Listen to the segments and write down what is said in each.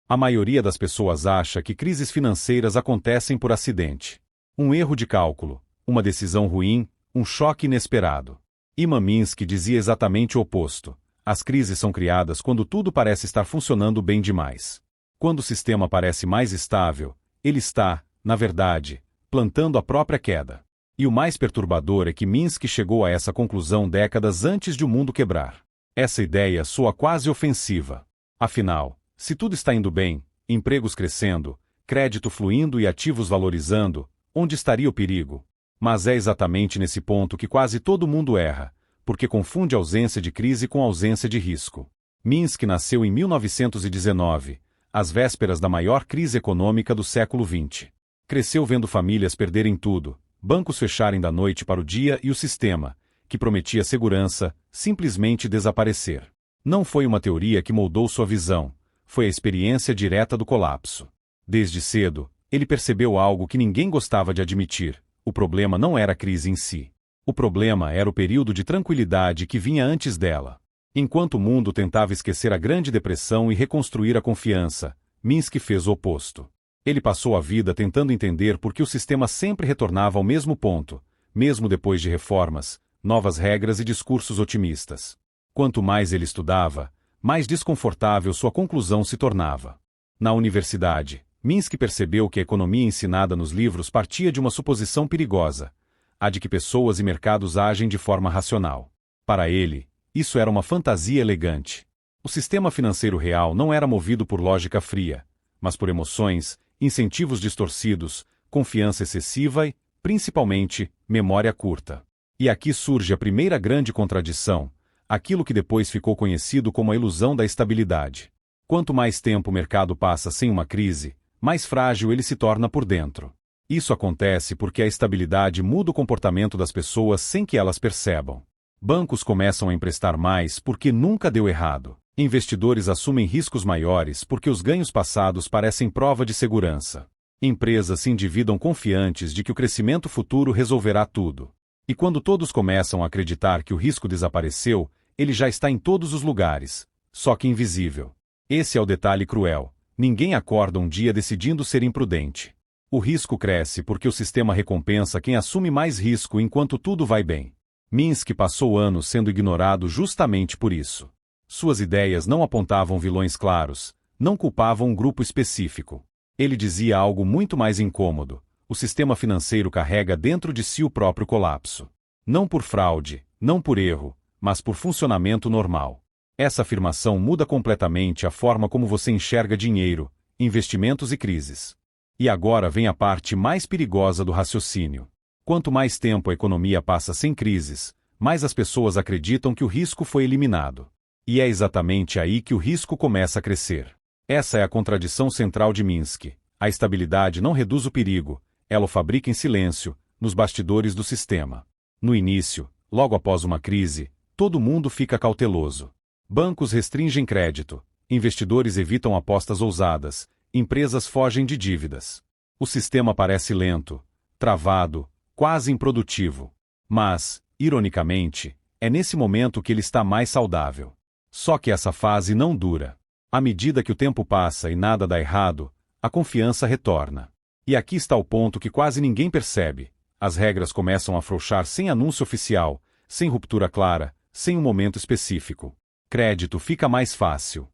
A maioria das pessoas acha que crises financeiras acontecem por acidente. Um erro de cálculo, uma decisão ruim, um choque inesperado. Ivan Minsky dizia exatamente o oposto. As crises são criadas quando tudo parece estar funcionando bem demais. Quando o sistema parece mais estável, ele está, na verdade, plantando a própria queda. E o mais perturbador é que Minsky chegou a essa conclusão décadas antes de o mundo quebrar. Essa ideia soa quase ofensiva. Afinal, se tudo está indo bem, empregos crescendo, crédito fluindo e ativos valorizando, onde estaria o perigo? Mas é exatamente nesse ponto que quase todo mundo erra, porque confunde ausência de crise com ausência de risco. Minsky nasceu em 1919, às vésperas da maior crise econômica do século XX. Cresceu vendo famílias perderem tudo, bancos fecharem da noite para o dia e o sistema, que prometia segurança, simplesmente desaparecer. Não foi uma teoria que moldou sua visão, foi a experiência direta do colapso. Desde cedo, ele percebeu algo que ninguém gostava de admitir: o problema não era a crise em si. O problema era o período de tranquilidade que vinha antes dela. Enquanto o mundo tentava esquecer a Grande Depressão e reconstruir a confiança, Minsky fez o oposto. Ele passou a vida tentando entender por que o sistema sempre retornava ao mesmo ponto, mesmo depois de reformas, novas regras e discursos otimistas. Quanto mais ele estudava, mais desconfortável sua conclusão se tornava. Na universidade, Minsky percebeu que a economia ensinada nos livros partia de uma suposição perigosa, a de que pessoas e mercados agem de forma racional. Para ele, isso era uma fantasia elegante. O sistema financeiro real não era movido por lógica fria, mas por emoções, incentivos distorcidos, confiança excessiva e, principalmente, memória curta. E aqui surge a primeira grande contradição, aquilo que depois ficou conhecido como a ilusão da estabilidade. Quanto mais tempo o mercado passa sem uma crise, mais frágil ele se torna por dentro. Isso acontece porque a estabilidade muda o comportamento das pessoas sem que elas percebam. Bancos começam a emprestar mais porque nunca deu errado. Investidores assumem riscos maiores porque os ganhos passados parecem prova de segurança. Empresas se endividam confiantes de que o crescimento futuro resolverá tudo. E quando todos começam a acreditar que o risco desapareceu, ele já está em todos os lugares, só que invisível. Esse é o detalhe cruel. Ninguém acorda um dia decidindo ser imprudente. O risco cresce porque o sistema recompensa quem assume mais risco enquanto tudo vai bem. Minsky passou anos sendo ignorado justamente por isso. Suas ideias não apontavam vilões claros, não culpavam um grupo específico. Ele dizia algo muito mais incômodo: o sistema financeiro carrega dentro de si o próprio colapso. Não por fraude, não por erro, mas por funcionamento normal. Essa afirmação muda completamente a forma como você enxerga dinheiro, investimentos e crises. E agora vem a parte mais perigosa do raciocínio. Quanto mais tempo a economia passa sem crises, mais as pessoas acreditam que o risco foi eliminado. E é exatamente aí que o risco começa a crescer. Essa é a contradição central de Minsky. A estabilidade não reduz o perigo, ela o fabrica em silêncio, nos bastidores do sistema. No início, logo após uma crise, todo mundo fica cauteloso. Bancos restringem crédito, investidores evitam apostas ousadas, empresas fogem de dívidas. O sistema parece lento, travado, quase improdutivo. Mas, ironicamente, é nesse momento que ele está mais saudável. Só que essa fase não dura. À medida que o tempo passa e nada dá errado, a confiança retorna. E aqui está o ponto que quase ninguém percebe. As regras começam a afrouxar sem anúncio oficial, sem ruptura clara, sem um momento específico. Crédito fica mais fácil.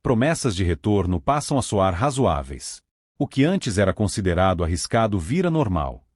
Promessas de retorno passam a soar razoáveis. O que antes era considerado arriscado vira normal.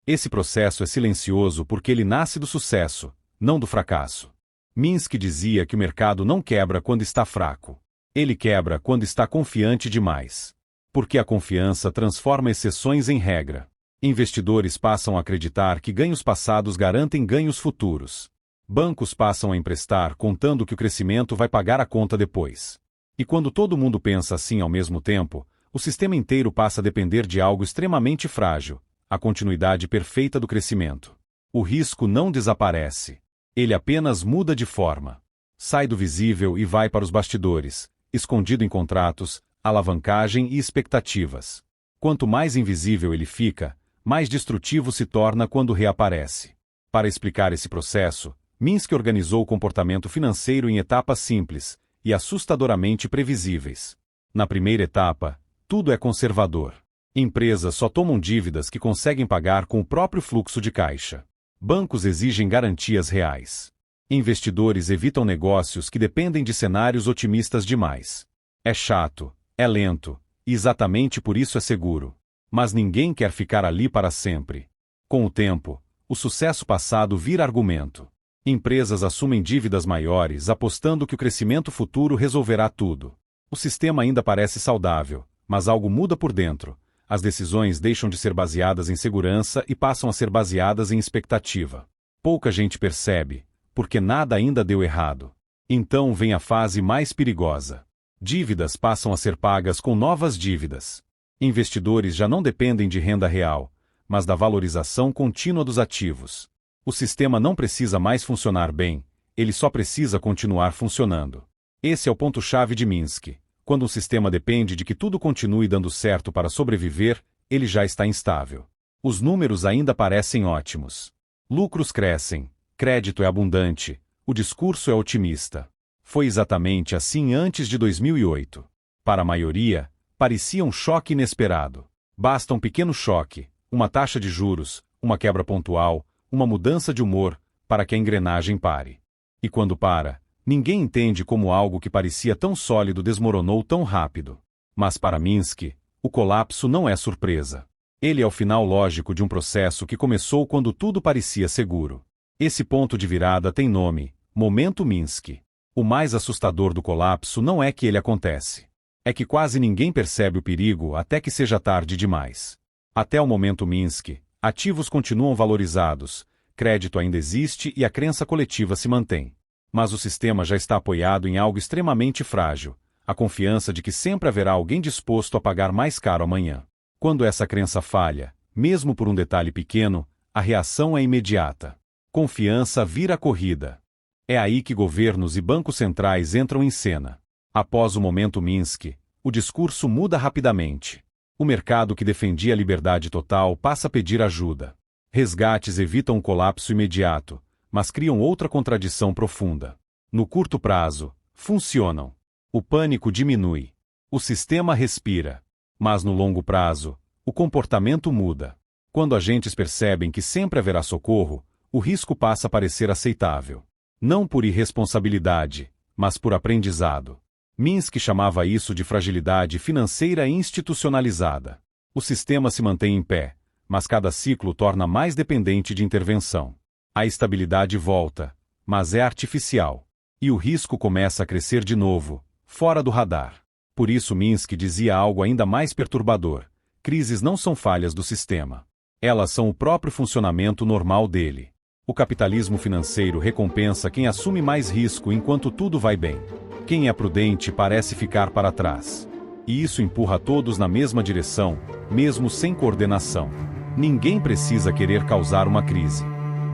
Esse processo é silencioso porque ele nasce do sucesso, não do fracasso. Minsky dizia que o mercado não quebra quando está fraco. Ele quebra quando está confiante demais. Porque a confiança transforma exceções em regra. Investidores passam a acreditar que ganhos passados garantem ganhos futuros. Bancos passam a emprestar contando que o crescimento vai pagar a conta depois. E quando todo mundo pensa assim ao mesmo tempo, o sistema inteiro passa a depender de algo extremamente frágil: a continuidade perfeita do crescimento. O risco não desaparece. Ele apenas muda de forma. Sai do visível e vai para os bastidores, escondido em contratos, alavancagem e expectativas. Quanto mais invisível ele fica, mais destrutivo se torna quando reaparece. Para explicar esse processo, Minsky organizou o comportamento financeiro em etapas simples e assustadoramente previsíveis. Na primeira etapa, tudo é conservador. Empresas só tomam dívidas que conseguem pagar com o próprio fluxo de caixa. Bancos exigem garantias reais. Investidores evitam negócios que dependem de cenários otimistas demais. É chato, é lento, e exatamente por isso é seguro. Mas ninguém quer ficar ali para sempre. Com o tempo, o sucesso passado vira argumento. Empresas assumem dívidas maiores apostando que o crescimento futuro resolverá tudo. O sistema ainda parece saudável, mas algo muda por dentro. As decisões deixam de ser baseadas em segurança e passam a ser baseadas em expectativa. Pouca gente percebe, porque nada ainda deu errado. Então vem a fase mais perigosa. Dívidas passam a ser pagas com novas dívidas. Investidores já não dependem de renda real, mas da valorização contínua dos ativos. O sistema não precisa mais funcionar bem, ele só precisa continuar funcionando. Esse é o ponto-chave de Minsky. Quando um sistema depende de que tudo continue dando certo para sobreviver, ele já está instável. Os números ainda parecem ótimos. Lucros crescem, crédito é abundante, o discurso é otimista. Foi exatamente assim antes de 2008. Para a maioria, parecia um choque inesperado. Basta um pequeno choque, uma taxa de juros, uma quebra pontual, uma mudança de humor, para que a engrenagem pare. E quando para, ninguém entende como algo que parecia tão sólido desmoronou tão rápido. Mas para Minsky, o colapso não é surpresa. Ele é o final lógico de um processo que começou quando tudo parecia seguro. Esse ponto de virada tem nome: Momento Minsky. O mais assustador do colapso não é que ele acontece. É que quase ninguém percebe o perigo até que seja tarde demais. Até o momento Minsky, ativos continuam valorizados, crédito ainda existe e a crença coletiva se mantém. Mas o sistema já está apoiado em algo extremamente frágil, a confiança de que sempre haverá alguém disposto a pagar mais caro amanhã. Quando essa crença falha, mesmo por um detalhe pequeno, a reação é imediata. Confiança vira corrida. É aí que governos e bancos centrais entram em cena. Após o momento Minsky, o discurso muda rapidamente. O mercado que defendia a liberdade total passa a pedir ajuda. Resgates evitam um colapso imediato, mas criam outra contradição profunda. No curto prazo, funcionam. O pânico diminui. O sistema respira. Mas no longo prazo, o comportamento muda. Quando agentes percebem que sempre haverá socorro, o risco passa a parecer aceitável. Não por irresponsabilidade, mas por aprendizado. Minsky chamava isso de fragilidade financeira institucionalizada. O sistema se mantém em pé, mas cada ciclo torna mais dependente de intervenção. A estabilidade volta, mas é artificial. E o risco começa a crescer de novo, fora do radar. Por isso Minsky dizia algo ainda mais perturbador: crises não são falhas do sistema. Elas são o próprio funcionamento normal dele. O capitalismo financeiro recompensa quem assume mais risco enquanto tudo vai bem. Quem é prudente parece ficar para trás. E isso empurra todos na mesma direção, mesmo sem coordenação. Ninguém precisa querer causar uma crise.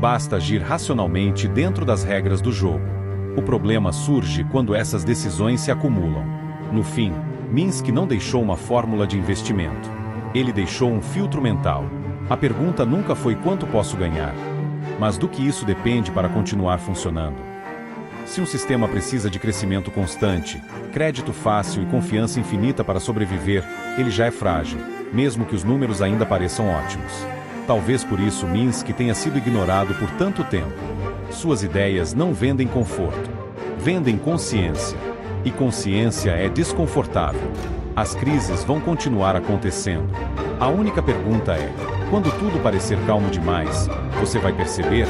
Basta agir racionalmente dentro das regras do jogo. O problema surge quando essas decisões se acumulam. No fim, Minsky não deixou uma fórmula de investimento. Ele deixou um filtro mental. A pergunta nunca foi quanto posso ganhar, mas do que isso depende para continuar funcionando. Se um sistema precisa de crescimento constante, crédito fácil e confiança infinita para sobreviver, ele já é frágil, mesmo que os números ainda pareçam ótimos. Talvez por isso Minsky tenha sido ignorado por tanto tempo. Suas ideias não vendem conforto, vendem consciência. E consciência é desconfortável. As crises vão continuar acontecendo. A única pergunta é: quando tudo parecer calmo demais, você vai perceber